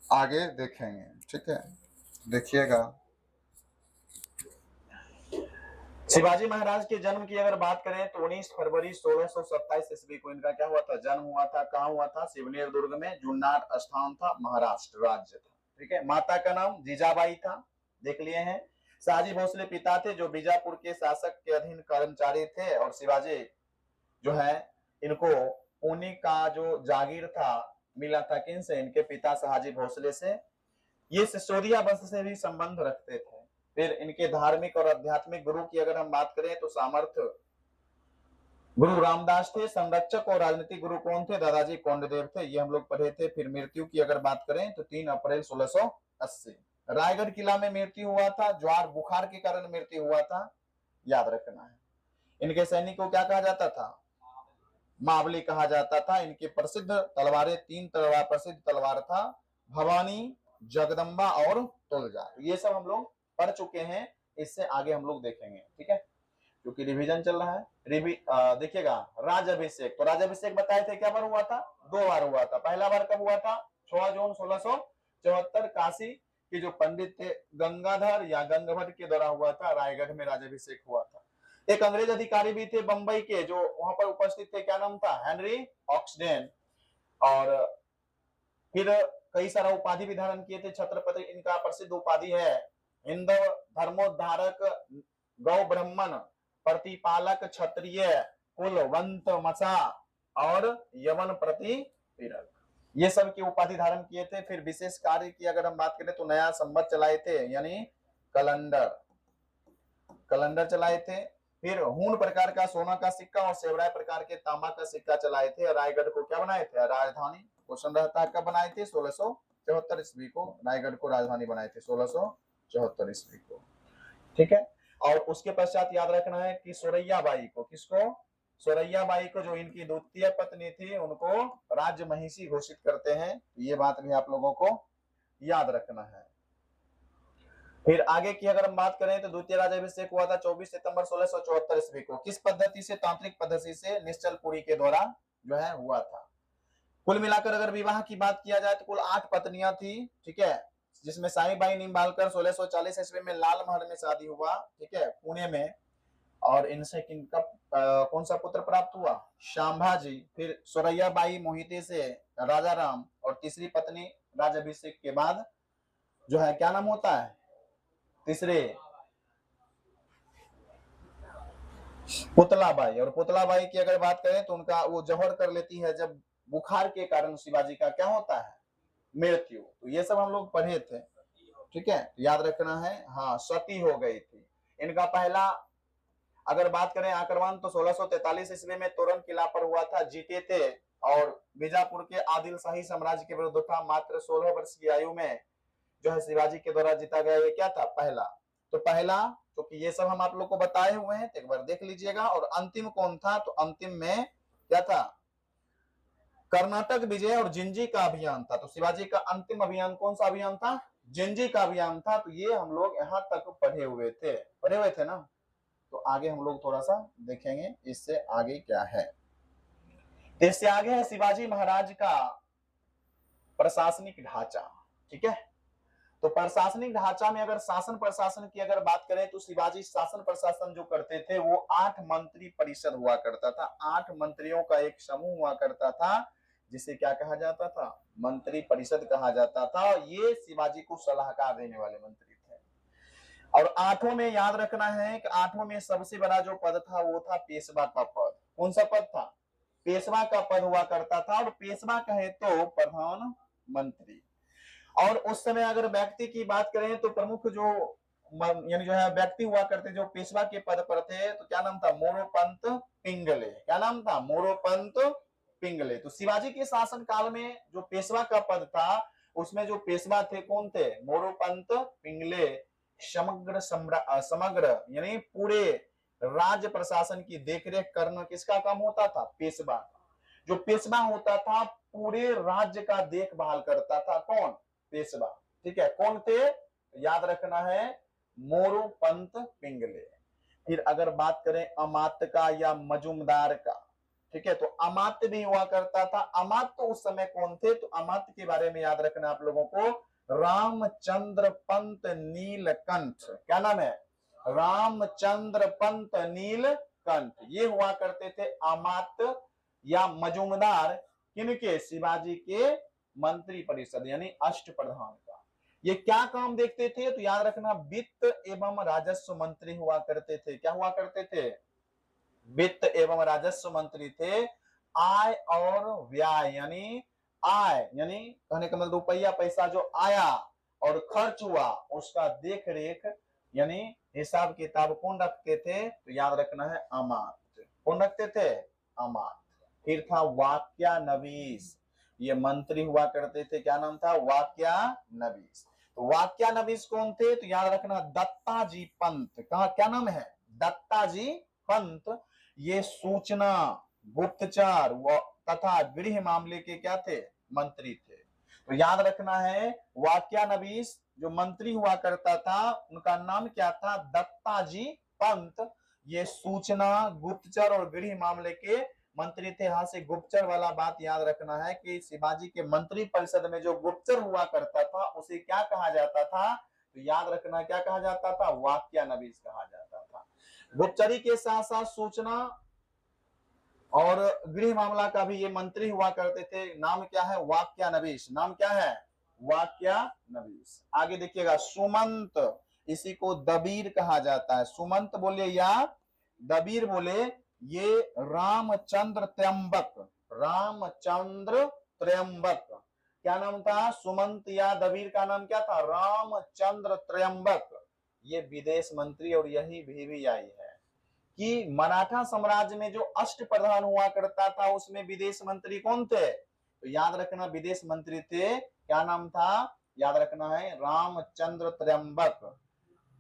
आगे देखेंगे। ठीक है, देखिएगा। शिवाजी महाराज के जन्म की अगर बात करें तो 19 फरवरी 1627 ईस्वी को इनका क्या हुआ था, जन्म हुआ था। कहाँ हुआ था? शिवनेर दुर्ग में, जुन्नार स्थान था, महाराष्ट्र राज्य था। ठीक है। माता का नाम जीजाबाई था, देख लिए हैं। शहाजी भोसले पिता थे, जो बीजापुर के शासक के अधीन कर्मचारी थे। और शिवाजी जो है, इनको पुणे का जो जागीर था मिला था किनसे? इनके पिता शहाजी भोसले से। ये सिसोदिया वंश से भी संबंध रखते थे। फिर इनके धार्मिक और आध्यात्मिक गुरु की अगर हम बात करें तो सामर्थ्य गुरु रामदास थे। संरक्षक और राजनीतिक गुरु कौन थे? दादाजी कोंडदेव थे, ये हम लोग पढ़े थे। फिर मृत्यु की अगर बात करें तो 3 अप्रैल 1680 रायगढ़ किला में मृत्यु हुआ था। ज्वार बुखार के कारण मृत्यु हुआ था, याद रखना है। इनके सैनिक को क्या कहा जाता था? महाबली कहा जाता था। इनके प्रसिद्ध तलवारें, 3 तलवार प्रसिद्ध तलवार था, भवानी, जगदम्बा और तुलजा। ये सब हम लोग पढ़ चुके हैं, इससे आगे हम लोग देखेंगे। ठीक है, क्योंकि रिवीजन चल रहा है। देखिएगा, राज अभिषेक, तो राज अभिषेक बताए थे क्या बार हुआ था? 2 बार हुआ था। पहला बार कब हुआ था? 6 जून 1674 काशी के जो पंडित थे गंगाधर या गंगभट्ट के द्वारा हुआ था। रायगढ़ में राजाभिषेक हुआ था। एक अंग्रेज अधिकारी भी थे बंबई के, जो वहां पर उपस्थित थे, क्या नाम था? हेनरी ऑक्सडेन। और फिर कई सारा उपाधि भी धारण किए थे छत्रपति। इनका प्रसिद्ध उपाधि है हिंदव धर्मोद्धारक, गौ ब्राह्मण, प्रतिपालक, क्षत्रिय, कुलवंत मचा और यवन प्रति पीड़क, ये सब की उपाधि धारण किए थे। फिर विशेष कार्य की अगर हम बात करें तो नया संवत चलाए थे, यानी कैलेंडर कैलेंडर चलाए थे। फिर हून प्रकार का सोना का सिक्का और सेवराय प्रकार के तांबा का सिक्का चलाए थे। रायगढ़ को क्या बनाए थे? राजधानी। क्वेश्चन रहता है कब बनाए थे? 1674 ईस्वी को रायगढ़ को राजधानी बनाए थे, 1674 ईस्वी को। ठीक है। और उसके पश्चात याद रखना है कि सोरैया बाई को, किसको? सोरैया बाई को, जो इनकी द्वितीय पत्नी थी, उनको राज्य महिषी घोषित करते हैं। ये बात भी आप लोगों को याद रखना है। फिर आगे की अगर हम बात करें तो द्वितीय राज्याभिषेक हुआ था 24 सितंबर 1674 ईस्वी को। किस पद्धति से? तांत्रिक पद्धति से, निश्चलपुरी के द्वारा जो है हुआ था। कुल मिलाकर अगर विवाह की बात किया जाए तो कुल 8 पत्नियां थी। ठीक है, जिसमें साईबाई निम्बालकर 1640 ईस्वी में लाल महल में शादी हुआ, ठीक है, पुणे में। और इनसे किनका कौन सा पुत्र प्राप्त हुआ? शांभाजी। फिर सोरैया बाई मोहिते से राजा राम। और तीसरी पत्नी राज्याभिषेक के बाद जो है क्या नाम होता है? तीसरे पुतलाबाई। और पुतलाबाई की अगर बात करें तो उनका वो जौहर कर लेती है जब बुखार के कारण शिवाजी का क्या होता है? मृत्यु। तो ये सब हम लोग पढ़े थे। ठीक है, याद रखना है। हाँ, सती हो गई थी। इनका पहला अगर बात करें आक्रमण तो 1643 ईस्वी में तोरण किला पर हुआ था, जीते थे। और बीजापुर के आदिल शाही साम्राज्य के विरुद्ध था। मात्र 16 वर्ष की आयु में जो है शिवाजी के द्वारा जीता गया। ये क्या था? पहला। तो पहला, क्योंकि ये सब हम आप लोग को बताए हुए हैं, तो एक बार देख लीजिएगा। और अंतिम कौन था? तो अंतिम में क्या था? कर्नाटक विजय और जिंजी का अभियान था। तो शिवाजी का अंतिम अभियान कौन सा अभियान था? जिंजी का अभियान था। तो ये हम लोग यहाँ तक पढ़े हुए थे ना। तो आगे हम लोग थोड़ा सा देखेंगे इससे आगे क्या है। इससे आगे है शिवाजी महाराज का प्रशासनिक ढांचा। ठीक है, तो प्रशासनिक ढांचा में अगर शासन प्रशासन की अगर बात करें तो शिवाजी शासन प्रशासन जो करते थे वो 8 मंत्री परिषद हुआ करता था। 8 मंत्रियों का एक समूह हुआ करता था, जिसे क्या कहा जाता था? मंत्री परिषद कहा जाता था। और ये शिवाजी को सलाहकार देने वाले मंत्री थे। और 8 में याद रखना है कि 8 में सबसे बड़ा जो पद था वो था पेशवा का पद। कौन सा पद था? पेशवा का पद हुआ करता था। और पेशवा कहे तो प्रधानमंत्री। और उस समय अगर व्यक्ति की बात करें तो प्रमुख जो यानी जो है व्यक्ति हुआ करते जो पेशवा के पद पर थे, तो क्या नाम था? मोरोपंत पिंगले। क्या नाम था? मोरोपंत पिंगले। तो शिवाजी के शासन काल में जो पेशवा का पद था, उसमें जो पेशवा थे कौन थे? मोरोपंत पिंगले। समग्र यानी पूरे राज्य प्रशासन की देखरेख करना किसका काम होता था? पेशवा। जो पेशवा होता था पूरे राज्य का देखभाल करता था। कौन? पेशवा। ठीक है, कौन थे? याद रखना है, मोरोपंत पिंगले। फिर अगर बात करें अमात्य का या मजूमदार का, ठीक है। तो अमात्य भी हुआ करता था। अमात्य उस समय कौन थे, तो अमात्य के बारे में याद रखना आप लोगों को, रामचंद्र पंत नीलकंठ। क्या नाम है, रामचंद्र पंत नीलकंठ। ये हुआ करते थे अमात्य या मजूमदार, किनके, शिवाजी के मंत्री परिषद यानी अष्टप्रधान का। ये क्या काम देखते थे, तो याद रखना वित्त एवं राजस्व मंत्री हुआ करते थे। क्या हुआ करते थे, वित्त एवं राजस्व मंत्री थे। आय और व्यय यानी आय यानी कहने का मतलब रुपया पैसा जो आया और खर्च हुआ उसका देख रेख यानी हिसाब किताब कौन रखते थे, तो याद रखना है अमात्य। कौन रखते थे, अमात्य। फिर था वाक्यानबीस, ये मंत्री हुआ करते थे। क्या नाम था, वाक्यानबीस। तो वाक्यानबीस कौन थे, तो याद रखना दत्ताजी पंत। कहा क्या नाम है, दत्ताजी पंत। ये सूचना, गुप्तचर तथा गृह मामले के क्या थे, मंत्री थे। तो याद रखना है वाक्यानबीस जो मंत्री हुआ करता था उनका नाम क्या था, दत्ताजी पंत। ये सूचना, गुप्तचर और गृह मामले के मंत्री थे। यहां से गुप्तचर वाला बात याद रखना है कि शिवाजी के मंत्री परिषद में जो गुप्तचर हुआ करता था उसे क्या कहा जाता था, तो याद रखना क्या कहा जाता था, वाक्यानबीस कहा जाता था। गुप्तचरी के साथ साथ सूचना और गृह मामला का भी ये मंत्री हुआ करते थे। नाम क्या है, वाक्यानबीस। नाम क्या है, वाक्यानबीस। आगे देखिएगा सुमंत, इसी को दबीर कहा जाता है। सुमंत बोले या दबीर बोले, ये रामचंद्र त्र्यंबक, रामचंद्र त्र्यंबक। क्या नाम था, सुमंत या दबीर का नाम क्या था, रामचंद्र त्र्यंबक। ये विदेश मंत्री और यही VVI है कि मराठा साम्राज्य में जो अष्टप्रधान हुआ करता था उसमें विदेश मंत्री कौन थे, तो याद रखना विदेश मंत्री थे। क्या नाम था, याद रखना है रामचंद्र त्र्यंबक।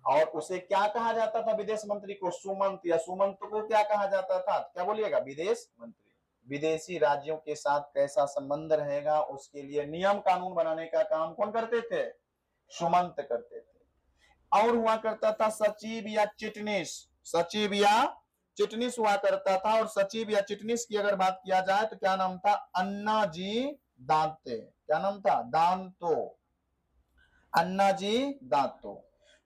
और उसे क्या कहा जाता था, विदेश मंत्री को सुमंत, या सुमंत को क्या कहा जाता था, क्या बोलिएगा, विदेश मंत्री। विदेशी राज्यों के साथ कैसा संबंध रहेगा उसके लिए नियम कानून बनाने का काम कौन करते थे, सुमंत करते थे। और हुआ करता था सचिव या चिटनीस, सचिव या चिटनीस हुआ करता था। और सचिव या चिटनीस की अगर बात किया जाए तो क्या नाम था, अन्नाजी दांते। क्या नाम था, दांतो, अन्नाजी दांतो।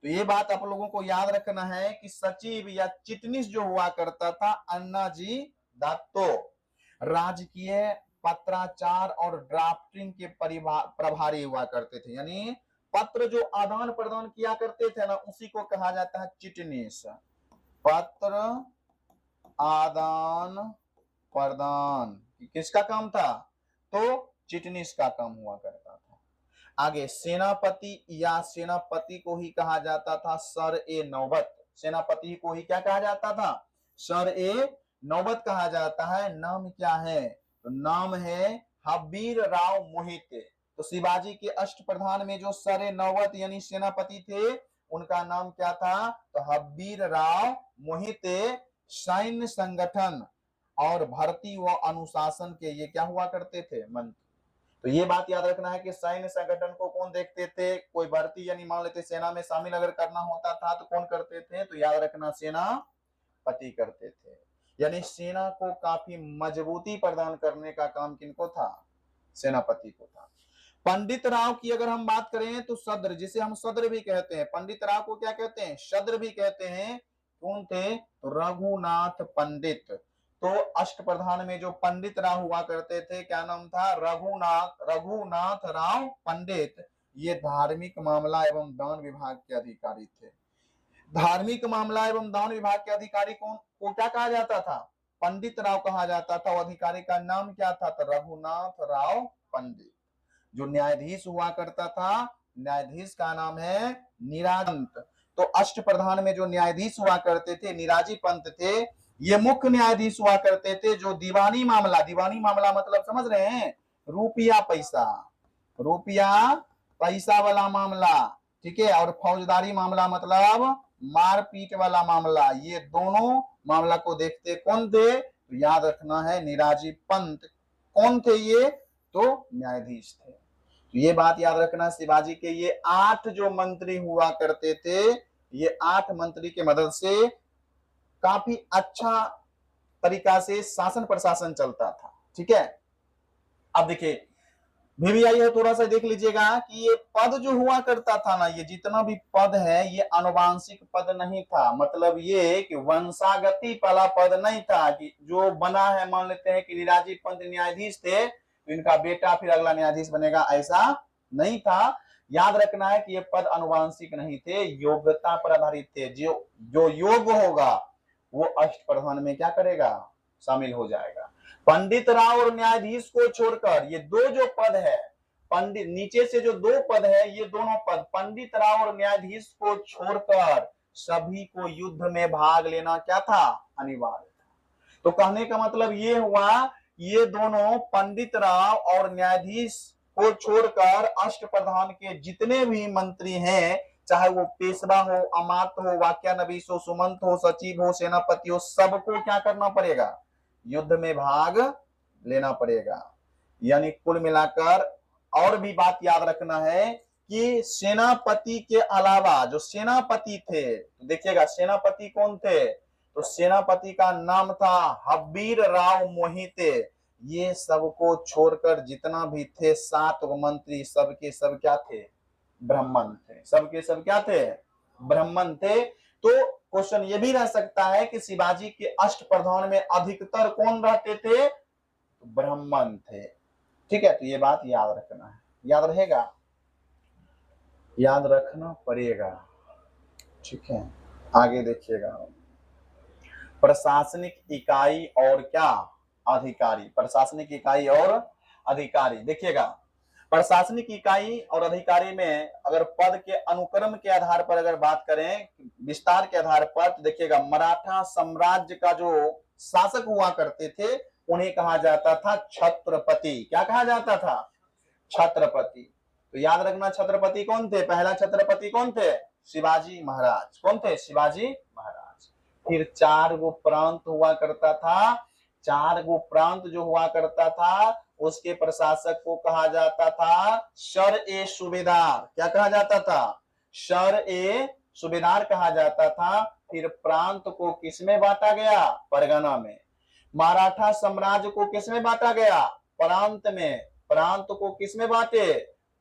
तो ये बात आप लोगों को याद रखना है कि सचिव या चिटनीस जो हुआ करता था अन्नाजी दांतो, राजकीय पत्राचार और ड्राफ्टिंग के प्रभारी हुआ करते थे। यानी पत्र जो आदान प्रदान किया करते थे ना उसी को कहा जाता है चिटनीस। पत्र आदान प्रदान किसका काम था, तो चिटनीस का काम हुआ करता था। आगे सेनापति या सेनापति को ही कहा जाता था सर ए नौबत। सेनापति को ही क्या कहा जाता था, सर ए नौबत कहा जाता है। नाम क्या है, तो नाम है हब्बीर राव मोहिते। तो शिवाजी के अष्टप्रधान में जो सर ए नौबत यानी सेनापति थे उनका नाम क्या था, तो हब्बीर राव मोहिते। सैन्य संगठन और भर्ती व अनुशासन के ये क्या हुआ करते थे, मंत्री। तो ये बात याद रखना है कि सैन्य संगठन को कौन देखते थे, कोई भर्ती यानी मान लेते सेना में शामिल अगर करना होता था तो कौन करते थे, तो याद रखना सेनापति करते थे। यानी सेना को काफी मजबूती प्रदान करने का काम किनको था, सेनापति को था। पंडित राव की अगर हम बात करें तो सद्र, जिसे हम सद्र भी कहते हैं, पंडित राव को क्या कहते हैं, सद्र भी कहते हैं। कौन थे, तो रघुनाथ पंडित। तो अष्टप्रधान में जो पंडित राव हुआ करते थे क्या नाम था, रघुनाथ राव पंडित। ये धार्मिक मामला एवं दान विभाग के अधिकारी थे। धार्मिक मामला एवं दान विभाग के अधिकारी को क्या कहा जाता था, पंडित राव कहा जाता था। अधिकारी का नाम क्या था, तो रघुनाथ राव पंडित। जो न्यायाधीश हुआ करता था, न्यायाधीश का नाम है निराजंत। तो अष्टप्रधान में जो न्यायाधीश हुआ करते थे निराजी पंत थे। ये मुख्य न्यायाधीश हुआ करते थे जो दीवानी मामला, दीवानी मामला मतलब समझ रहे हैं, रुपया पैसा, रुपया पैसा वाला मामला, ठीक है। और फौजदारी मामला मतलब मारपीट वाला मामला, ये दोनों मामला को देखते कौन थे, तो याद रखना है निराजी पंत। कौन थे ये, तो न्यायाधीश थे। तो ये बात याद रखना, शिवाजी के ये 8 जो मंत्री हुआ करते थे, ये 8 मंत्री के मदद से काफी अच्छा तरीका से शासन प्रशासन चलता था। ठीक है, अब देखिए VVI है, थोड़ा सा देख लीजिएगा कि ये पद जो हुआ करता था ना, ये जितना भी पद है ये आनुवांशिक पद नहीं था। मतलब ये कि वंशागति वाला पद नहीं था कि जो बना है, मान लेते हैं कि लीलाजी पंत न्यायाधीश थे तो इनका बेटा फिर अगला न्यायाधीश बनेगा, ऐसा नहीं था। याद रखना है कि ये पद आनुवांशिक नहीं थे, योग्यता पर आधारित थे। जो योग्य होगा वो अष्टप्रधान में क्या करेगा, शामिल हो जाएगा। पंडित राव और न्यायाधीश को छोड़कर ये दो जो पद है, पंडित नीचे से जो दो पद है, ये दोनों पद पंडित राव और न्यायाधीश को छोड़कर सभी को युद्ध में भाग लेना क्या था, अनिवार्य था। तो कहने का मतलब ये हुआ, ये दोनों पंडित राव और न्यायाधीश को छोड़कर अष्टप्रधान के जितने भी मंत्री हैं, चाहे वो पेशवा हो, अमात्य हो, वाक्यानबीस हो, सुमंत हो, सचिव हो, सेनापति हो, सबको क्या करना पड़ेगा, युद्ध में भाग लेना पड़ेगा। यानी कुल मिलाकर और भी बात याद रखना है कि सेनापति के अलावा जो सेनापति थे, देखिएगा सेनापति कौन थे, तो सेनापति का नाम था हब्बीर राव मोहिते। ये सबको छोड़कर जितना भी थे 7 मंत्री, सबके सब क्या थे, ब्राह्मण थे। सबके सब क्या थे, ब्राह्मण थे। तो क्वेश्चन ये भी रह सकता है कि शिवाजी के अष्टप्रधान में अधिकतर कौन रहते थे, ब्राह्मण थे। ठीक है, तो ये बात याद रखना है, याद रहेगा, याद रखना पड़ेगा। ठीक है, आगे देखिएगा, प्रशासनिक इकाई और क्या, अधिकारी। प्रशासनिक इकाई और अधिकारी, देखिएगा प्रशासनिक इकाई और अधिकारी में अगर पद के अनुक्रम के आधार पर अगर बात करें, विस्तार के आधार पर, तो देखिएगा मराठा साम्राज्य का जो शासक हुआ करते थे उन्हें कहा जाता था छत्रपति। क्या कहा जाता था, छत्रपति। तो याद रखना छत्रपति कौन थे, पहला छत्रपति कौन थे, शिवाजी महाराज। कौन थे, शिवाजी महाराज। फिर 4 गो प्रांत हुआ करता था, 4 गो प्रांत जो हुआ करता था उसके प्रशासक को कहा जाता था शर ए सूबेदार। क्या कहा जाता था, शर ए सूबेदार कहा जाता था। फिर प्रांत को किसमें बांटा गया, परगना में। मराठा साम्राज्य को किसमें बांटा गया, प्रांत में। प्रांत को किसमें बांटे,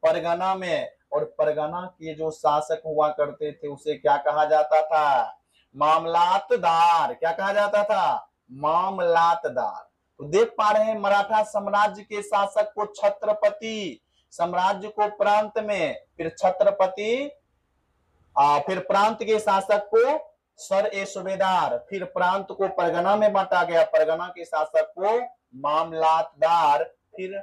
परगना में। और परगना के जो शासक हुआ करते थे उसे क्या कहा जाता था, मामलातदार। क्या कहा जाता था, मामलातदार। तो देख पा रहे हैं मराठा साम्राज्य के शासक को छत्रपति, साम्राज्य को प्रांत में, फिर छत्रपति, फिर प्रांत के शासक को सर ए सूबेदार, फिर प्रांत को परगना में बांटा गया, परगना के शासक को मामलातदार, फिर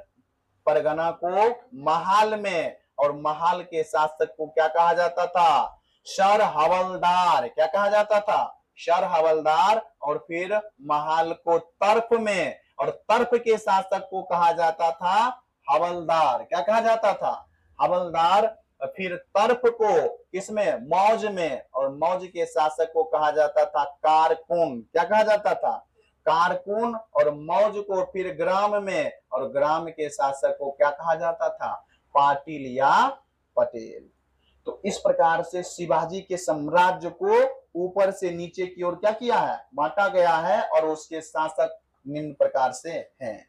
परगना को महाल में, और महाल के शासक को क्या कहा जाता था, शर हवलदार। क्या कहा जाता था, शर हवलदार। और फिर महाल को तर्फ में, और तर्फ के शासक को कहा जाता था हवलदार। क्या कहा जाता था, हवलदार। फिर तर्फ को किसमें, मौज में, और मौज के शासक को कहा जाता था कारकुन। क्या कहा जाता था, कारकुन। और मौज को फिर ग्राम में, और ग्राम के शासक को क्या कहा जाता था, पाटिल या पटेल। तो इस प्रकार से शिवाजी के साम्राज्य को ऊपर से नीचे की ओर क्या किया है, बांटा गया है, और उसके शासक निम्न प्रकार से हैं।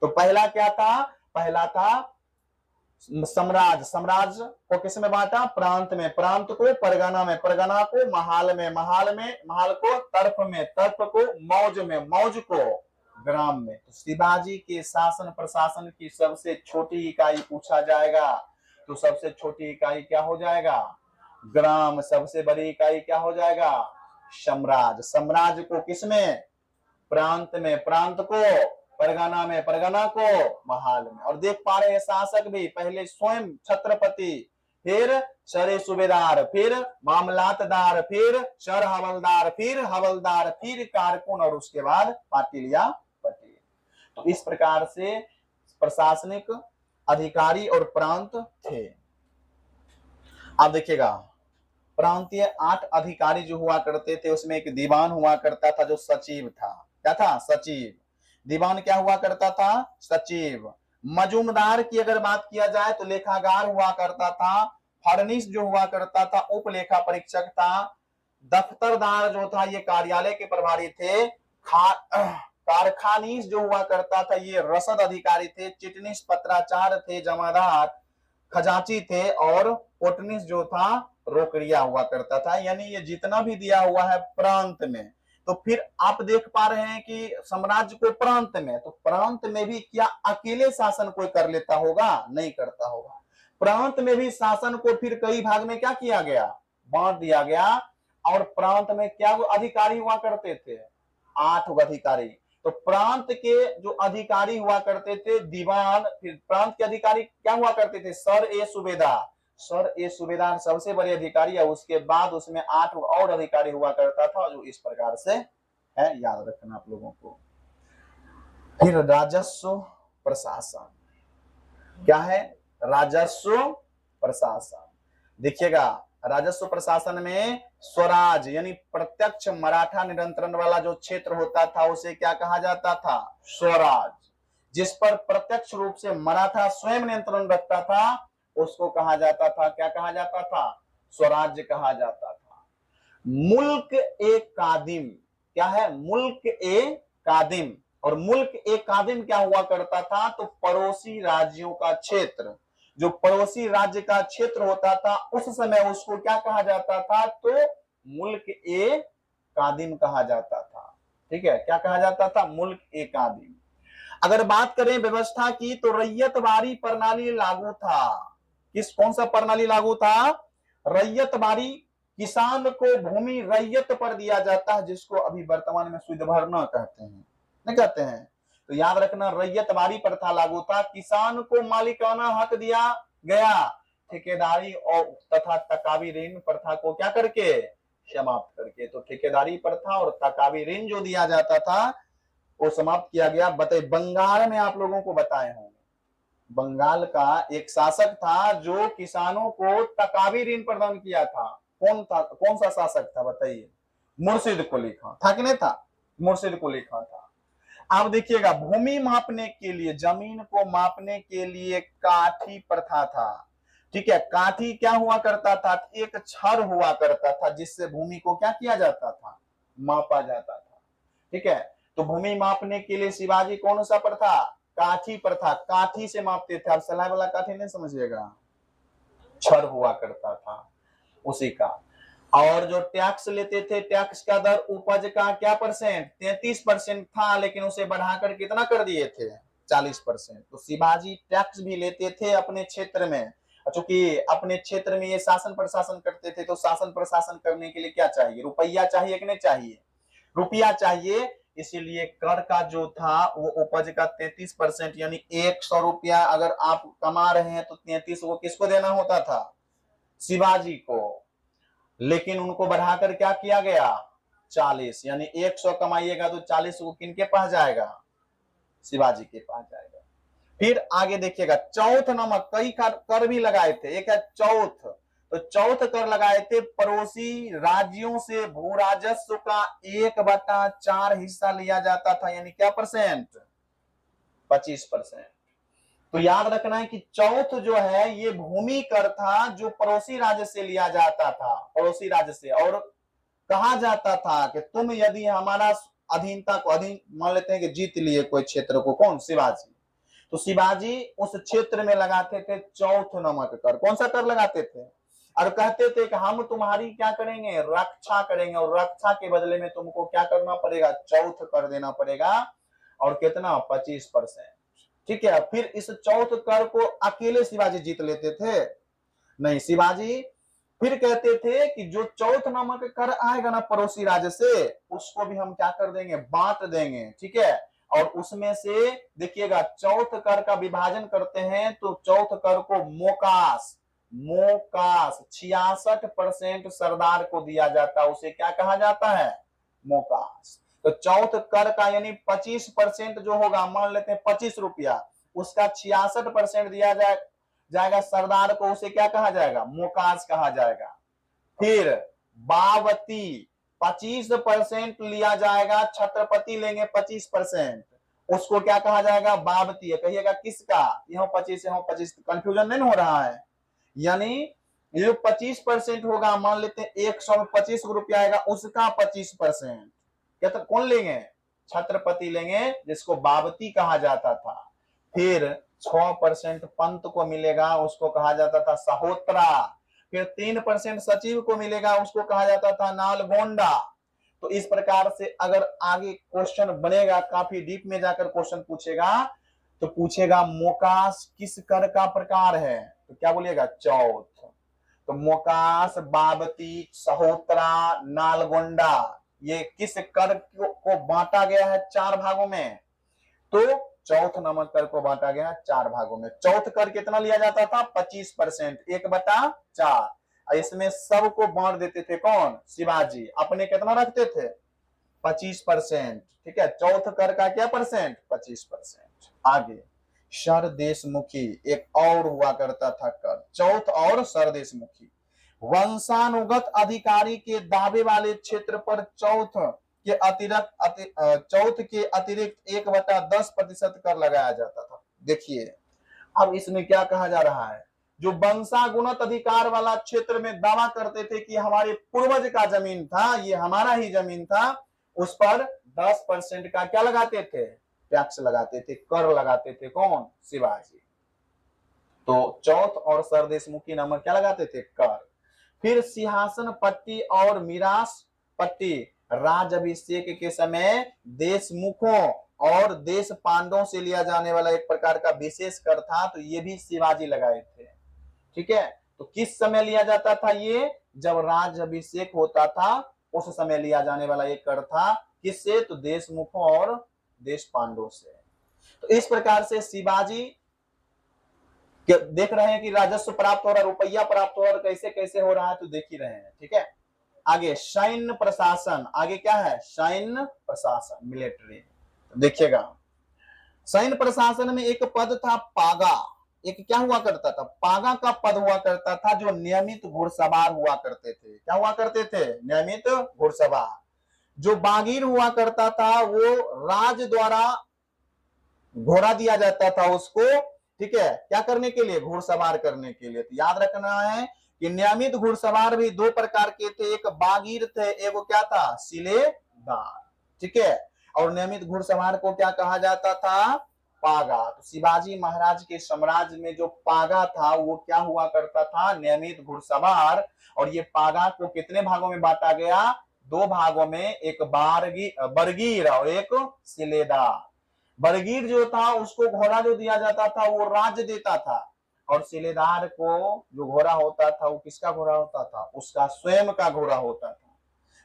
तो पहला क्या था, पहला था साम्राज्य। साम्राज्य को किस में बांटा, प्रांत में, प्रांत को परगना में, परगना को महाल में, महाल में, महाल को तर्फ में, तर्फ को मौज में, मौज को ग्राम में। तो शिवाजी के शासन प्रशासन की सबसे छोटी इकाई पूछा जाएगा, तो सबसे छोटी इकाई क्या हो जाएगा, ग्राम। सबसे बड़ी इकाई क्या हो जाएगा, साम्राज्य। साम्राज्य को किसमें, प्रांत में, प्रांत को परगना में, परगना को महाल में। और देख पा रहे हैं शासक भी पहले स्वयं छत्रपति, फिर शर सूबेदार, फिर मामलातदार, फिर शर हवलदार, फिर हवलदार, फिर कारकुन, और उसके बाद पाटिल या पटेल। तो इस प्रकार से प्रशासनिक अधिकारी और प्रांत थे। अब देखिएगा प्रांतीय 8 अधिकारी जो हुआ करते थे उसमें एक दीवान हुआ करता था जो सचिव था। क्या था, सचिव। दीवान क्या हुआ करता था, सचिव। मजूमदार की अगर बात किया जाए तो लेखागार हुआ करता था। फर्निश जो हुआ करता था उप लेखा परीक्षक था। दफ्तरदार जो था ये कार्यालय के प्रभारी थे। कारखानीस जो हुआ करता था ये रसद अधिकारी थे, चिटनीस पत्राचार थे, जमादार खजांची थे, और कोटनीस जो था रोकड़िया हुआ करता था। यानी ये जितना भी दिया हुआ है प्रांत में, तो फिर आप देख पा रहे हैं कि साम्राज्य को प्रांत में, तो प्रांत में भी क्या अकेले शासन कोई कर लेता होगा? नहीं करता होगा। प्रांत में भी शासन को फिर कई भाग में क्या किया गया? बांट दिया गया। और प्रांत में क्या अधिकारी हुआ करते थे? 8 अधिकारी। तो प्रांत के जो अधिकारी हुआ करते थे दीवान, फिर प्रांत के अधिकारी क्या हुआ करते थे? सर ए सूबेदार। सर ए सूबेदार सबसे बड़े अधिकारी है, उसके बाद उसमें 8 और अधिकारी हुआ करता था, जो इस प्रकार से है, याद रखना आप लोगों को। फिर राजस्व प्रशासन क्या है? राजस्व प्रशासन देखिएगा, राजस्व प्रशासन में स्वराज यानी प्रत्यक्ष मराठा नियंत्रण वाला जो क्षेत्र होता था उसे क्या कहा जाता था? स्वराज। जिस पर प्रत्यक्ष रूप से मराठा स्वयं नियंत्रण रखता था उसको कहा जाता था, क्या कहा जाता था? स्वराज्य कहा जाता था। मुल्क ए कादिम क्या है? मुल्क ए कादिम। और मुल्क ए कादिम क्या हुआ करता था? तो पड़ोसी राज्यों का क्षेत्र, जो पड़ोसी राज्य का क्षेत्र होता था उस समय उसको क्या कहा जाता था? तो मुल्क ए कादिम कहा जाता था। ठीक है, क्या कहा जाता था? मुल्क ए कादिम। अगर बात करें व्यवस्था की तो रैयतवारी प्रणाली लागू था। कौन सा प्रणाली लागू था? रैयतवारी। किसान को भूमि रैयत पर दिया जाता है, जिसको अभी वर्तमान में शुद्ध भरना कहते हैं, नहीं कहते हैं। तो याद रखना, रैयतवारी प्रथा लागू था। किसान को मालिकाना हक दिया गया। ठेकेदारी और तथा तकावी ऋण प्रथा को क्या करके? समाप्त करके। तो ठेकेदारी प्रथा और तकावी ऋण जो दिया जाता था वो समाप्त किया गया। बताइए, बंगाल में आप लोगों को बताए होंगे, बंगाल का एक शासक था जो किसानों को तकावी ऋण प्रदान किया था। कौन था? कौन सा शासक था बताइए? मुर्शिद कुली खान था कि नहीं था? मुर्शिद कुली खान था। आप देखिएगा, भूमि मापने के लिए, जमीन को मापने के लिए काठी प्रथा था। ठीक है, काठी क्या हुआ करता था? एक छड़ हुआ करता था जिससे भूमि को क्या किया जाता था? मापा जाता था। ठीक है, तो भूमि मापने के लिए शिवाजी कौन सा प्रथा? काठी प्रथा। काठी से मापते थे। आप सलाह वाला काठी नहीं समझिएगा, छड़ हुआ करता था उसी का। और जो टैक्स लेते थे, टैक्स का दर उपज का क्या परसेंट? 33% था, लेकिन उसे बढ़ाकर कितना कर दिए थे? 40%। तो शिवाजी टैक्स भी लेते थे अपने क्षेत्र में। चूंकि अपने क्षेत्र में ये शासन प्रशासन करते थे, तो शासन प्रशासन करने के लिए क्या चाहिए? रुपया चाहिए कि नहीं चाहिए? रुपया चाहिए। इसीलिए कर का जो था वो उपज का 33% यानी 100 रुपया अगर आप कमा रहे हैं तो 33 को किसको देना होता था? शिवाजी को। लेकिन उनको बढ़ाकर क्या किया गया? 40। यानी 100 कमाइएगा तो 40 को किनके पास जाएगा? शिवाजी के पास जाएगा। फिर आगे देखिएगा, चौथ नामक कई कर भी लगाए थे। एक है चौथ, तो चौथ कर लगाए थे। पड़ोसी राज्यों से भू राजस्व का 1/4 हिस्सा लिया जाता था, यानी क्या परसेंट? 25%। तो याद रखना है कि चौथ जो है ये भूमि कर था जो पड़ोसी राज्य से लिया जाता था, पड़ोसी राज्य से। और कहा जाता था कि तुम यदि हमारा अधीनता को अधीन मान लेते हैं कि जीत लिए कोई क्षेत्र को, कौन? शिवाजी। तो शिवाजी उस क्षेत्र में लगाते थे चौथ नामक कर। कौन सा कर लगाते थे? और कहते थे कि हम तुम्हारी क्या करेंगे? रक्षा करेंगे, और रक्षा के बदले में तुमको क्या करना पड़ेगा? चौथ कर देना पड़ेगा। और कितना? 25%। ठीक है, फिर इस चौथ कर को अकेले शिवाजी जीत लेते थे? नहीं, शिवाजी फिर कहते थे कि जो चौथ नामक कर आएगा ना पड़ोसी राज्य से, उसको भी हम क्या कर देंगे? बांट देंगे। ठीक है, और उसमें से देखिएगा चौथ कर का विभाजन करते हैं तो चौथ कर को मोकास 66% सरदार को दिया जाता है। उसे क्या कहा जाता है? मोकास। तो चौथ कर का यानी 25% जो होगा, मान लेते हैं 25 रुपया, उसका 66% दिया जाएगा सरदार को। उसे क्या कहा जाएगा? मोकास कहा जाएगा। फिर बावती 25% लिया जाएगा, छत्रपति लेंगे 25%, उसको क्या कहा जाएगा? बावती है। कहिएगा किसका? यहाँ 25 यहाँ 25, कंफ्यूजन नहीं हो रहा है? यानी ये 25% होगा, मान लेते हैं 125 रुपया आएगा, उसका 25%। क्या तो कौन लेंगे? छत्रपति लेंगे जिसको बाबती कहा जाता था। फिर 6% पंत को मिलेगा, उसको कहा जाता था सहोत्रा। फिर 3% सचिव को मिलेगा, उसको कहा जाता था नालगोंडा। तो इस प्रकार से अगर आगे क्वेश्चन बनेगा, काफी डीप में जाकर क्वेश्चन पूछेगा, तो पूछेगा मोकास किस कर का प्रकार है, तो क्या बोलिएगा चौथ। तो मोकास, बाबती, सहोत्रा, नालगोंडा, ये किस कर को बांटा गया है 4 भागों में, तो चौथ नामक कर को बांटा गया 4 भागों में। चौथ कर कितना लिया जाता था 25%, 1/4। इसमें सबको बांट देते थे कौन, शिवाजी, अपने कितना रखते थे 25%। ठीक है, चौथ कर का क्या परसेंट 25%। आगे सरदेशमुखी एक और हुआ करता था कर, चौथ और सरदेशमुखी। वंशानुगत अधिकारी के दावे वाले क्षेत्र पर चौथ के अतिरिक्त 1/10% कर लगाया जाता था। देखिए अब इसमें क्या कहा जा रहा है, जो वंशागुणत अधिकार वाला क्षेत्र में दावा करते थे कि हमारे पूर्वज का जमीन था, ये हमारा ही जमीन था, उस पर 10% का क्या लगाते थे, टैक्स लगाते थे, कर लगाते थे कौन, शिवाजी। तो चौथ और सरदेशमुखी नामक क्या लगाते थे, कर। फिर सिंहासन पट्टी और मीरास पट्टी राज अभिषेक के समय देशमुखों और देश पांडवों से लिया जाने वाला एक प्रकार का विशेष कर था, तो ये भी शिवाजी लगाए थे। ठीक है, तो किस समय लिया जाता था ये, जब राज अभिषेक होता था उस समय लिया जाने वाला एक कर था, किससे, तो देशमुखों और देश पांडवों से। तो इस प्रकार से शिवाजी देख रहे हैं कि राजस्व प्राप्त हो रहा है, रुपया प्राप्त हो रहा है, कैसे कैसे हो रहा है, तो देख ही रहे हैं। ठीक है, आगे सैन्य प्रशासन, आगे क्या है, सैन्य प्रशासन, मिलिट्री। तो देखिएगा सैन्य प्रशासन में एक पद था पागा, एक क्या हुआ करता था, पागा का पद हुआ करता था, जो नियमित घुड़सवार हुआ करते थे। क्या हुआ करते थे, नियमित घुड़सवार। जो बागीर हुआ करता था वो राज द्वारा घोड़ा दिया जाता था उसको, ठीक है, क्या करने के लिए, घुड़सवार करने के लिए। तो याद रखना है कि नियमित घुड़सवार भी 2 प्रकार के थे, एक बागीर थे, एक क्या था, सिलेदार। ठीक है, और नियमित घुड़सवार को क्या कहा जाता था, पागा। तो शिवाजी महाराज के साम्राज्य में जो पागा था वो क्या हुआ करता था, नियमित घुड़सवार। और ये पागा को कितने भागों में बांटा गया, 2 भागों में, एक बरगीर और एक सिलेदार। बरगीर जो था उसको घोड़ा जो दिया जाता था वो राज्य देता था, और सिलेदार को जो घोड़ा होता था वो किसका घोड़ा होता था, उसका स्वयं का घोड़ा होता था।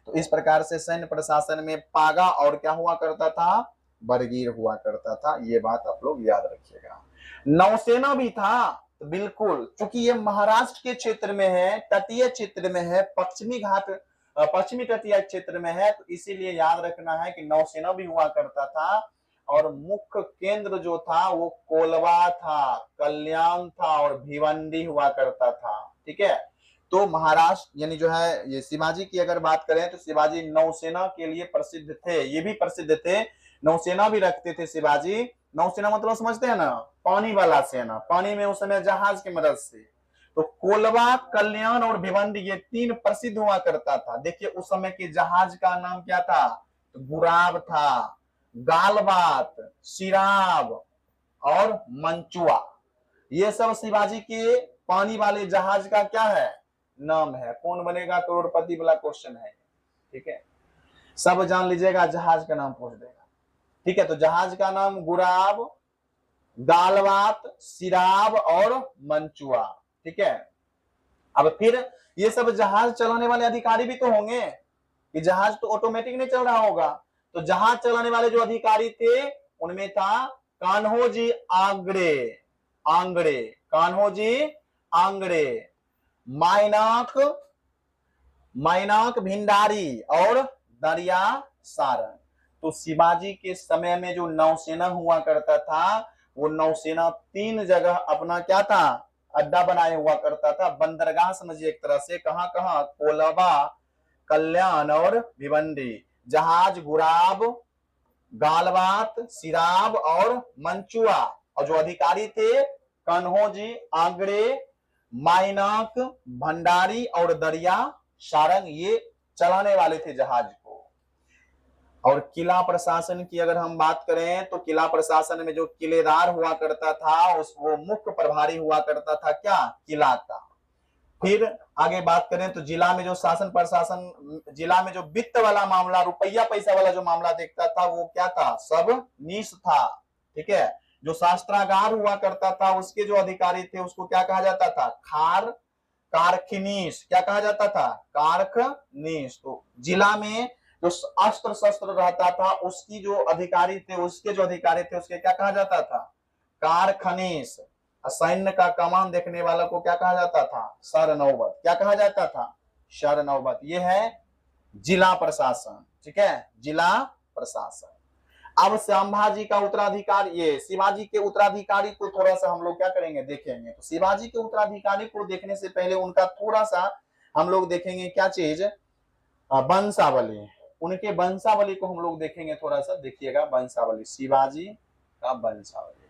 तो इस प्रकार से सैन्य प्रशासन में पागा और क्या हुआ करता था, बरगीर हुआ करता था। ये बात आप लोग याद रखिएगा। नौसेना भी था, तो बिल्कुल, क्योंकि ये महाराष्ट्र के क्षेत्र में है, तटीय क्षेत्र में है, पश्चिमी तटीय क्षेत्र में है, तो इसीलिए याद रखना है कि नौसेना भी हुआ करता था। और मुख्य केंद्र जो था वो कोलवा था, कल्याण था और भिवंडी हुआ करता था। ठीक है, तो महाराष्ट्र यानी जो है ये शिवाजी की अगर बात करें तो शिवाजी नौसेना के लिए प्रसिद्ध थे, ये भी प्रसिद्ध थे, नौसेना भी रखते थे शिवाजी। नौसेना मतलब समझते हैं ना, पानी वाला सेना, पानी में उस समय जहाज की मदद से। तो कोलवा, कल्याण और भिवंडी ये 3 प्रसिद्ध हुआ करता था। देखिए उस समय के जहाज का नाम क्या था, तो गुराब था, गालबात, सिराब और मंचुआ, ये सब शिवाजी के पानी वाले जहाज का क्या है, नाम है। कौन बनेगा करोड़पति वाला क्वेश्चन है। ठीक है, सब जान लीजिएगा, जहाज का नाम पूछ देगा। ठीक है, तो जहाज का नाम गुराब, गालबात, सिराब और मंचुआ। ठीक है, अब फिर ये सब जहाज चलाने वाले अधिकारी भी तो होंगे, कि जहाज तो ऑटोमेटिक नहीं चल रहा होगा। तो जहाज चलाने वाले जो अधिकारी थे उनमें था कान्होजी आंग्रे, कान्होजी आंग्रे, माइनाक भिंडारी और दरिया सारंग। तो शिवाजी के समय में जो नौसेना हुआ करता था वो नौसेना 3 जगह अपना क्या था, अड्डा बनाए हुआ करता था, बंदरगाह समझिए एक तरह से। कहां कहां, कोलबा, कल्याण और भिवंडी। जहाज गुराब, गालबात, सिराब और मंचुआ, और जो अधिकारी थे कन्होजी आंग्रे, माइनाक भंडारी और दरिया सारंग, ये चलाने वाले थे जहाज को। और किला प्रशासन की अगर हम बात करें तो किला प्रशासन में जो किलेदार हुआ करता था उस वो मुख्य प्रभारी हुआ करता था क्या, किला का। फिर आगे बात करें तो जिला में जो शासन प्रशासन, जिला में जो वित्त वाला मामला, रुपया पैसा वाला जो मामला देखता था वो क्या था, सब नीच था। ठीक है, जो शास्त्रागार हुआ करता था उसके जो अधिकारी थे उसको क्या कहा जाता था, कारखनीस। क्या कहा जाता था, कारखनीस। तो जिला में जो अस्त्र शस्त्र रहता था उसकी जो अधिकारी थे, उसके क्या कहा जाता था, कारखनीस। सैन्य का कमान देखने वाला को क्या कहा जाता था, सरनौबत। क्या कहा जाता था, सरनौबत। ये है जिला प्रशासन। ठीक है, जिला प्रशासन। अब संभाजी का उत्तराधिकारी, ये शिवाजी के उत्तराधिकारी को थोड़ा सा हम लोग क्या करेंगे, देखेंगे। तो शिवाजी के उत्तराधिकारी को देखने से पहले उनका थोड़ा सा हम लोग देखेंगे क्या चीज, वंशावली। उनके वंशावली को हम लोग देखेंगे थोड़ा सा। देखिएगा वंशावली, शिवाजी का वंशावली।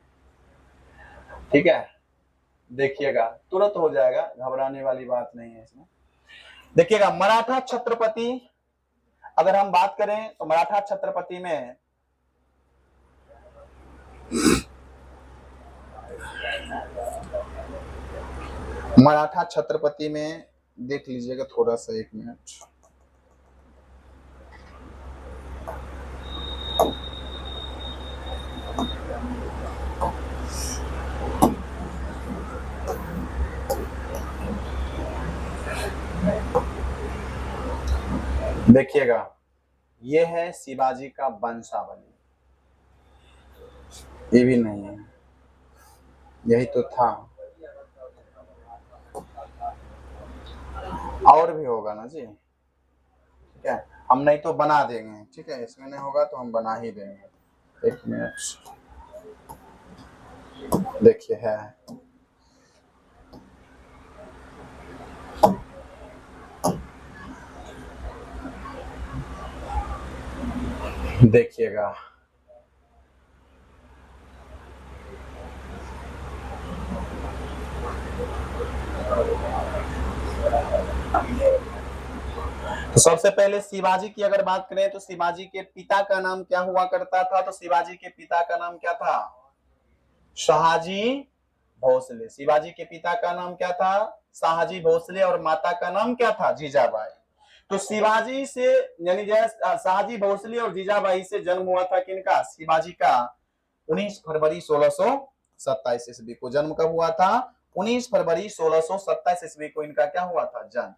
ठीक है, देखिएगा तुरंत हो जाएगा, घबराने वाली बात नहीं है इसमें। देखिएगा मराठा छत्रपति, अगर हम बात करें तो मराठा छत्रपति में देख लीजिएगा थोड़ा सा, 1 मिनट। देखिएगा ये है शिवाजी का वंशावली, ये भी नहीं है, यही तो था। और भी होगा ना जी, ठीक है, हम नहीं तो बना देंगे। ठीक है, इसमें नहीं होगा तो हम बना ही देंगे। 1 मिनट, देखिए है, देखिएगा तो सबसे पहले शिवाजी की अगर बात करें तो शिवाजी के पिता का नाम क्या हुआ करता था, तो शिवाजी के पिता का नाम क्या था, शाहजी भोसले। शिवाजी के पिता का नाम क्या था, शाहजी भोसले, और माता का नाम क्या था, जीजाबाई। तो शिवाजी से यानी शाहजी भोसले और जीजाबाई से जन्म हुआ था किनका, शिवाजी का 19 फरवरी 1627 ईस्वी को। जन्म कब हुआ था, 19 फरवरी 1627 ईस्वी को इनका क्या हुआ था, जन्म।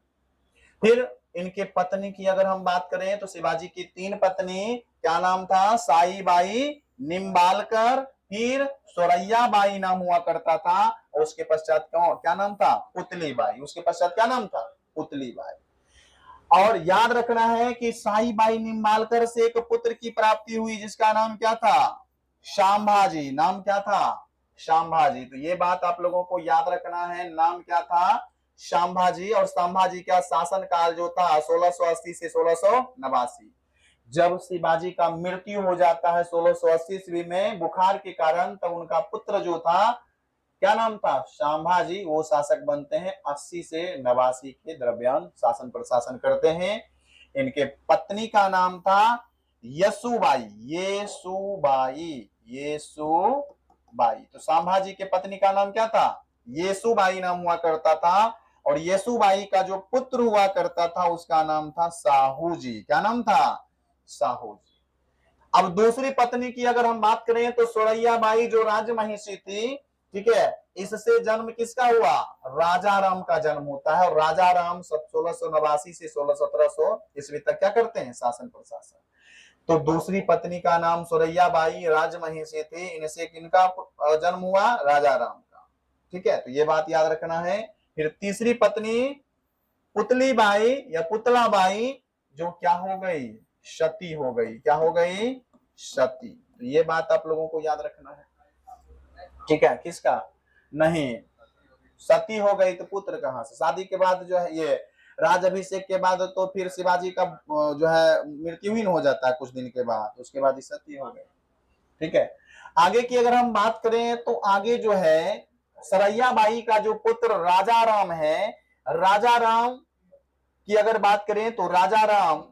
फिर इनके पत्नी की अगर हम बात करें तो शिवाजी की 3 पत्नी, क्या नाम था, साईबाई निम्बालकर, फिर सोरैया बाई नाम हुआ करता था, और उसके पश्चात क्या नाम था, पुतली बाई। उसके पश्चात क्या नाम था, पुतली बाई। और याद रखना है कि साईबाई निम्बालकर से एक पुत्र की प्राप्ति हुई जिसका नाम क्या था, शांभाजी। नाम क्या था, शांभाजी। तो ये बात आप लोगों को याद रखना है, नाम क्या था, शांभाजी। और संभाजी का शासन काल जो था 1680 से 1689। जब शिवाजी का मृत्यु हो जाता है 1680 ईस्वी में बुखार के कारण, तब उनका पुत्र जो था, क्या नाम था, शांभाजी, वो शासक बनते हैं। 80 से 89 के दरमियान शासन प्रशासन करते हैं। इनके पत्नी का नाम था यसुबाई, येसुबाई। तो संभाजी के पत्नी का नाम क्या था, येसुबाई नाम हुआ करता था। और येसुबाई का जो पुत्र हुआ करता था उसका नाम था साहूजी। क्या नाम था, साहूजी। अब दूसरी पत्नी की अगर हम बात करें तो सोरैया बाई जो राजमहिषी थी, ठीक है, इससे जन्म किसका हुआ, राजा राम का जन्म होता है। और राजा राम 1689 से 1617 ईस्वी तक क्या करते हैं, शासन प्रशासन। तो दूसरी पत्नी का नाम सोरैया बाई राजमहिषी थी, इनसे किनका जन्म हुआ, राजा राम का। ठीक है, तो ये बात याद रखना है। फिर तीसरी पत्नी पुतली बाई या पुतला बाई जो क्या हो गई, सती हो गई। क्या हो गई, सती। तो ये बात आप लोगों को याद रखना है। ठीक है, किसका, नहीं, सती हो गई तो पुत्र कहां से। शादी के बाद जो है ये राज अभिषेक के बाद तो फिर शिवाजी का जो है मृत्यु ही हो जाता है कुछ दिन के बाद, उसके बाद सती हो गई। ठीक है, आगे की अगर हम बात करें तो आगे जो है सरैया बाई का जो पुत्र राजा राम है, राजा राम की अगर बात करें तो राजा राम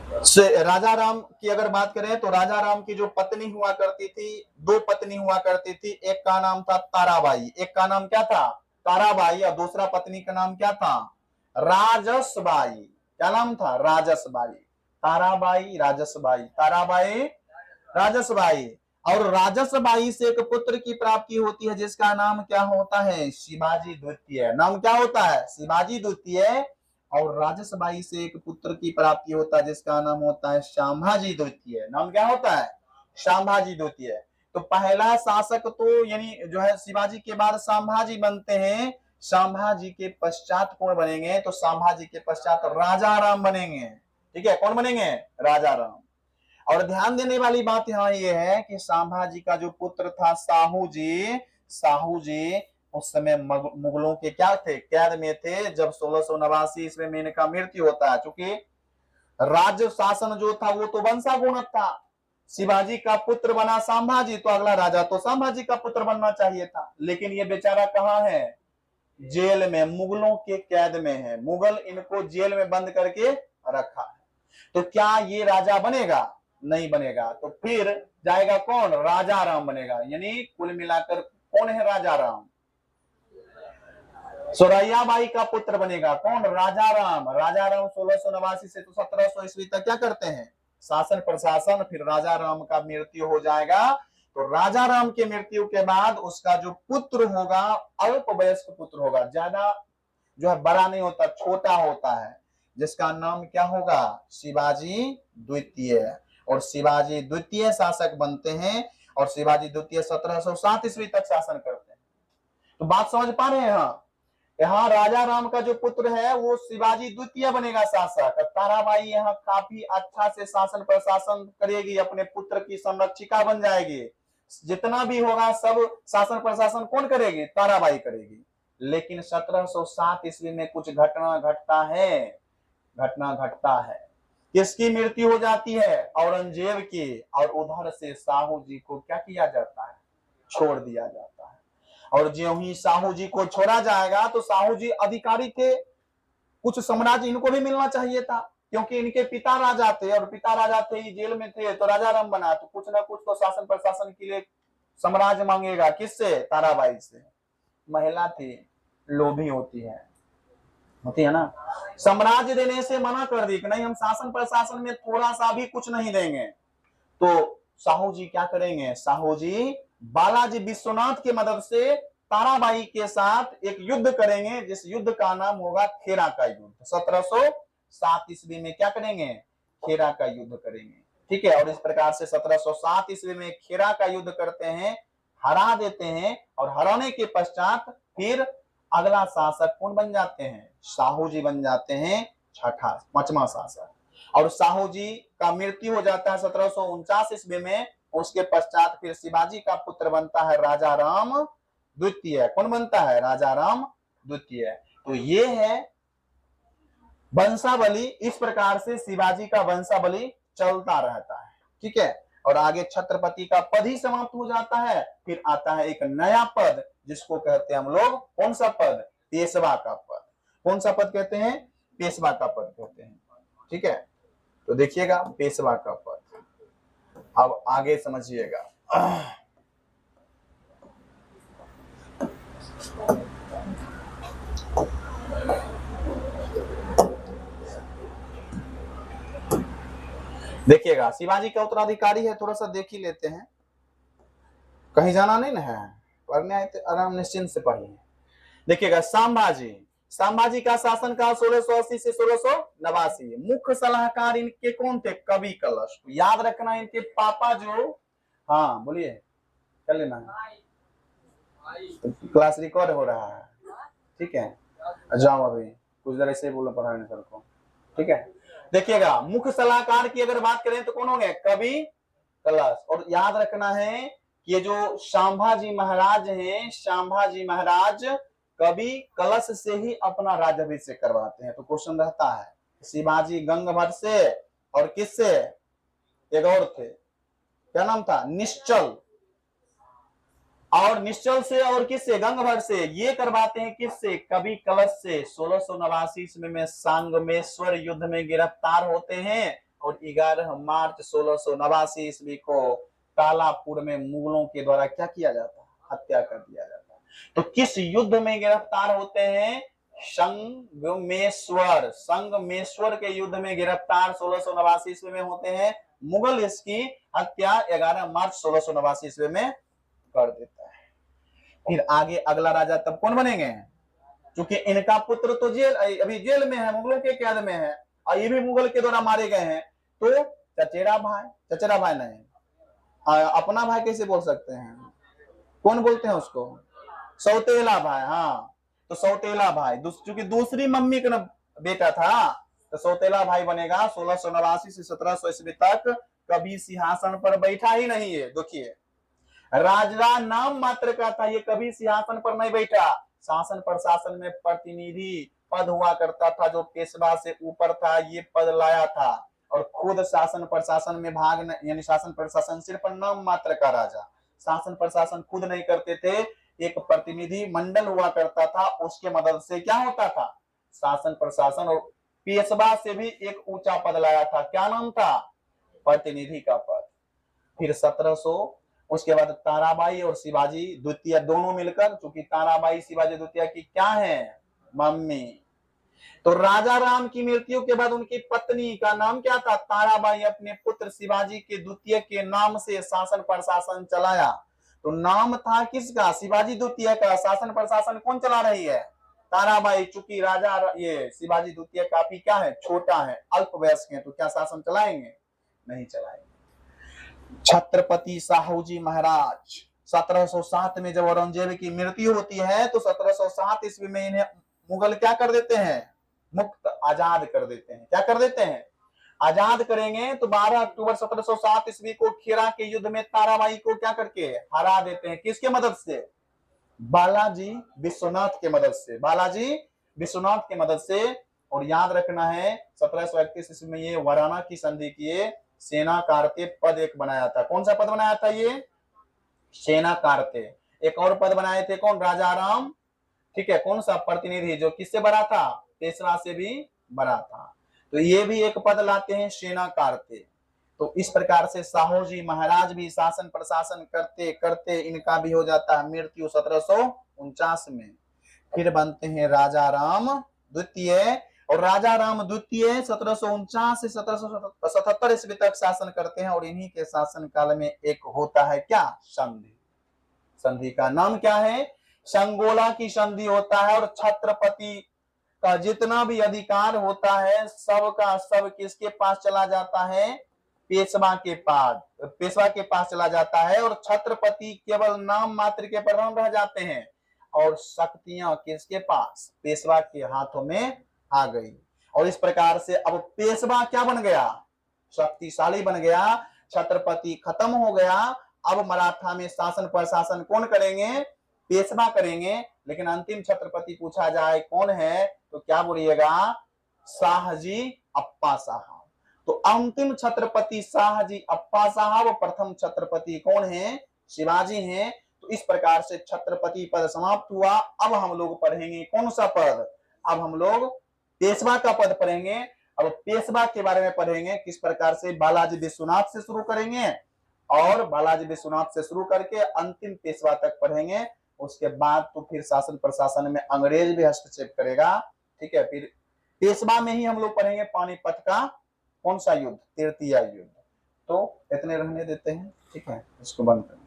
राजा राम की अगर बात करें तो राजा राम की जो पत्नी हुआ करती थी, दो पत्नी हुआ करती थी। एक का नाम था ताराबाई, एक का नाम क्या था, ताराबाई, और दूसरा पत्नी का नाम क्या था, राजसबाई। क्या नाम था, राजसबाई। ताराबाई राजसबाई, ताराबाई राजसबाई। और राजसबाई से एक पुत्र की प्राप्ति होती है जिसका नाम क्या होता है, शिवाजी द्वितीय। नाम क्या होता है, शिवाजी द्वितीय। और राजसबाई से एक पुत्र की प्राप्ति होता है जिसका नाम होता है संभाजी द्वितीय। नाम क्या होता है, संभाजी द्वितीय। तो पहला शासक तो यानी जो है शिवाजी के बाद संभाजी बनते हैं। संभाजी के पश्चात कौन बनेंगे, तो संभाजी के पश्चात राजा राम बनेंगे। ठीक है, कौन बनेंगे, राजा राम। और ध्यान देने वाली बात यहाँ ये है कि संभाजी का जो पुत्र था साहू जी, साहू जी उस समय मुगलों के क्या थे, कैद में थे। जब 1689 ईस्वी में इनका मृत्यु होता है, चूंकि राज्य शासन जो था वो तो वंशागुणत था। शिवाजी का पुत्र बना संभाजी, तो अगला राजा तो संभाजी का पुत्र बनना चाहिए था। लेकिन ये बेचारा कहाँ है, जेल में, मुगलों के कैद में है। मुगल इनको जेल में बंद करके रखा है। तो क्या ये राजा बनेगा, नहीं बनेगा। तो फिर जाएगा कौन, राजा राम बनेगा। यानी कुल मिलाकर कौन है राजा राम, सोरैयाबाई का पुत्र बनेगा कौन, राजा राम। राजा राम 1689 से तो 1700 ईस्वी तक क्या करते हैं, शासन प्रशासन। फिर राजा राम का मृत्यु हो जाएगा। तो राजा राम के मृत्यु के बाद उसका जो पुत्र होगा, अल्प वयस्क पुत्र होगा, ज्यादा जो है बड़ा नहीं होता, छोटा होता है, जिसका नाम क्या होगा, शिवाजी द्वितीय। और शिवाजी द्वितीय शासक बनते हैं। और शिवाजी द्वितीय 1707 ईस्वी तक शासन करते हैं। तो बात समझ पा रहे हैं, यहाँ राजा राम का जो पुत्र है वो शिवाजी द्वितीय बनेगा शासक। ताराबाई यहाँ काफी अच्छा से शासन प्रशासन करेगी, अपने पुत्र की संरक्षिका बन जाएगी। जितना भी होगा सब शासन प्रशासन कौन करेगी, ताराबाई करेगी। लेकिन 1707 ईस्वी में कुछ घटना घटता है। किसकी मृत्यु हो जाती है, औरंगजेब की। और उधर से साहू जी को क्या किया जाता है, छोड़ दिया जाता है। और ज्यों ही साहू जी को छोड़ा जाएगा तो साहू जी अधिकारी थे, कुछ साम्राज्य इनको भी मिलना चाहिए था, क्योंकि इनके पिता राजा थे। और पिता राजा थे, ही जेल में थे, तो राजा राम बना। तो कुछ ना कुछ तो शासन प्रशासन के लिए साम्राज्य मांगेगा, किससे, ताराबाई से। महिला थी, लोभी होती है ना, साम्राज्य देने से मना कर दी कि नहीं, हम शासन प्रशासन में थोड़ा सा भी कुछ नहीं देंगे। तो साहू जी क्या करेंगे, साहू जी बालाजी विश्वनाथ की मदद से ताराबाई के साथ एक युद्ध करेंगे, जिस युद्ध का नाम होगा खेरा का युद्ध। 1707 ईस्वी में क्या करेंगे, खेरा का युद्ध करेंगे। ठीक है, और इस प्रकार से 1707 ईस्वी में खेरा का युद्ध करते हैं, हरा देते हैं। और हराने के पश्चात फिर अगला शासक कौन बन जाते हैं, साहू जी बन जाते हैं, पांचवा शासक। और साहू जी का मृत्यु हो जाता है 1749 ईस्वी में। उसके पश्चात फिर शिवाजी का पुत्र बनता है राजा राम द्वितीय। कौन बनता है, राजा राम द्वितीय। तो ये है वंशावली। इस प्रकार से शिवाजी का वंशावली चलता रहता है। ठीक है, और आगे छत्रपति का पद ही समाप्त हो जाता है। फिर आता है एक नया पद, जिसको कहते हैं हम लोग, कौन सा पद, पेशवा का पद। कौन सा पद कहते हैं, पेशवा का पद कहते हैं। ठीक है, तो देखिएगा पेशवा का पद, अब आगे समझिएगा। देखिएगा शिवाजी का उत्तराधिकारी है, थोड़ा सा देख ही लेते हैं, कहीं जाना नहीं ना है, पढ़ने आए थे, आराम निश्चिंत से पढ़िए। देखिएगा संभाजी का शासनकाल 1680 से 1689। मुख्य सलाहकार इनके कौन थे, कवि कलश। याद रखना, इनके पापा जो, हाँ बोलिए, कर लेना है, क्लास रिकॉर्ड हो रहा है। ठीक है, जाओ अभी कुछ देर ऐसे बोलो पढ़ाने सर को। ठीक है, देखिएगा मुख्य सलाहकार की अगर बात करें तो कौन होंगे, कवि कलश। और याद रखना है कि ये जो संभाजी महाराज हैं, संभाजी महाराज कवि कलश से ही अपना राज्याभिषेक करवाते हैं। तो क्वेश्चन रहता है, शिवाजी गंगभट्ट से और किससे, एक और थे, क्या नाम था, निश्चल। और निश्चल से और किससे, गंगभट्ट से। ये करवाते हैं किससे, कवि कलश से। 1689 ईस्वी में संगमेश्वर युद्ध में गिरफ्तार होते हैं। और 11 मार्च 1689 ईस्वी को कालापुर में मुगलों के द्वारा क्या किया जाता है, हत्या कर दिया जाता है। तो किस युद्ध में गिरफ्तार होते हैं, संगमेश्वर के युद्ध में गिरफ्तार 1689 ईस्वी में होते हैं। मुगल इसकी हत्या 11 मार्च 1689 ईस्वी में कर देता है। फिर आगे अगला राजा तब कौन बनेंगे, क्योंकि इनका पुत्र तो अभी जेल में है, मुगलों के कैद में है, और ये भी मुगल के द्वारा मारे गए हैं। तो चचेरा भाई नहीं, अपना भाई कैसे बोल सकते हैं, कौन बोलते हैं उसको, सौतेला भाई। हाँ, तो सौतेला भाई क्योंकि दूसरी मम्मी का बेटा था, तो सौतेला भाई बनेगा। 1689 से 1700 ईस्वी तक कभी सिंहासन पर बैठा ही नहीं है। देखिए, राजा नाम मात्र का था, ये कभी सिंहासन पर नहीं बैठा। शासन प्रशासन में प्रतिनिधि पद हुआ करता था, जो पेशवा से ऊपर था, ये पद लाया था। और खुद शासन प्रशासन में भाग, यानी शासन प्रशासन सिर्फ नाम मात्र का राजा, शासन प्रशासन खुद नहीं करते थे, एक प्रतिनिधि मंडल हुआ करता था, उसके मदद से क्या होता था, शासन प्रशासन। और पेशवा से भी एक ऊंचा पद लाया था, क्या नाम था, प्रतिनिधि का पद। फिर 1700, उसके बाद ताराबाई और शिवाजी द्वितीय दोनों मिलकर, चूंकि ताराबाई शिवाजी द्वितीय की क्या है, मम्मी। तो राजा राम की मृत्यु के बाद उनकी पत्नी का नाम क्या था, ताराबाई, अपने पुत्र शिवाजी के द्वितीय के नाम से शासन प्रशासन चलाया। तो नाम था किसका, शिवाजी द्वितीय का, शासन प्रशासन कौन चला रही है, ताराबाई। चूंकि राजा ये शिवाजी द्वितीय काफी क्या है, छोटा है, अल्प वयस्क है, तो क्या शासन चलाएंगे, नहीं चलाएंगे। छत्रपति साहू जी महाराज 1707 में जब औरंगजेब की मृत्यु होती है, तो 1707 ईस्वी में इन्हें मुगल क्या कर देते हैं, मुक्त आजाद कर देते हैं। क्या कर देते हैं, आजाद करेंगे। तो 12 अक्टूबर 1707 ईस्वी को खेड़ा के युद्ध में ताराबाई को क्या करके हरा देते हैं, किसके मदद से, बालाजी विश्वनाथ के मदद से, बालाजी विश्वनाथ के मदद से। और याद रखना है 1731 ईस्वी में ये वाराना की संधि किए, सेना कारते पद एक बनाया था। कौन सा पद बनाया था, ये सेना कारते। एक और पद बनाए थे, कौन, राजा राम, ठीक है, कौन सा, प्रतिनिधि, जो किससे बड़ा था, पेशवा से भी बड़ा था। तो ये भी एक पद लाते हैं, सेना कारते। तो इस प्रकार से साहू जी महाराज भी शासन प्रशासन करते करते इनका भी हो जाता है मृत्यु 1749 में। फिर बनते हैं राजा राम द्वितीय, और राजा राम द्वितीय 1749 से 1777 ईस्वी तक शासन करते हैं। और इन्हीं के शासन काल में एक होता है क्या, संधि। संधि का नाम क्या है, संगोला की संधि होता है। और छत्रपति का जितना भी अधिकार होता है, सबका सब किसके पास चला जाता है, पेशवा के पास चला जाता है। और छत्रपति केवल नाम मात्र के प्रधान रह जाते हैं, और शक्तियां किसके पास, पेशवा के हाथों में आ गई। और इस प्रकार से अब पेशवा क्या बन गया, शक्तिशाली बन गया, छत्रपति खत्म हो गया। अब मराठा में शासन प्रशासन कौन करेंगे, पेशवा करेंगे। लेकिन अंतिम छत्रपति पूछा जाए कौन है, तो क्या बोलिएगा, शाहजी अप्पा साहब। तो अंतिम छत्रपति शाहजी अप्पा साहब, प्रथम छत्रपति कौन है, शिवाजी हैं। तो इस प्रकार से छत्रपति पद समाप्त हुआ। अब हम लोग पढ़ेंगे कौन सा पद, अब हम लोग पेशवा का पद पढ़ेंगे। अब पेशवा के बारे में पढ़ेंगे, किस प्रकार से बालाजी विश्वनाथ से शुरू करेंगे, और बालाजी विश्वनाथ से शुरू करके अंतिम पेशवा तक पढ़ेंगे। उसके बाद तो फिर शासन प्रशासन में अंग्रेज भी हस्तक्षेप करेगा, ठीक है। फिर पेशवा में ही हम लोग पढ़ेंगे पानीपत का कौन सा युद्ध, तृतीय युद्ध। तो इतने रहने देते हैं, ठीक है, इसको बंद करेंगे।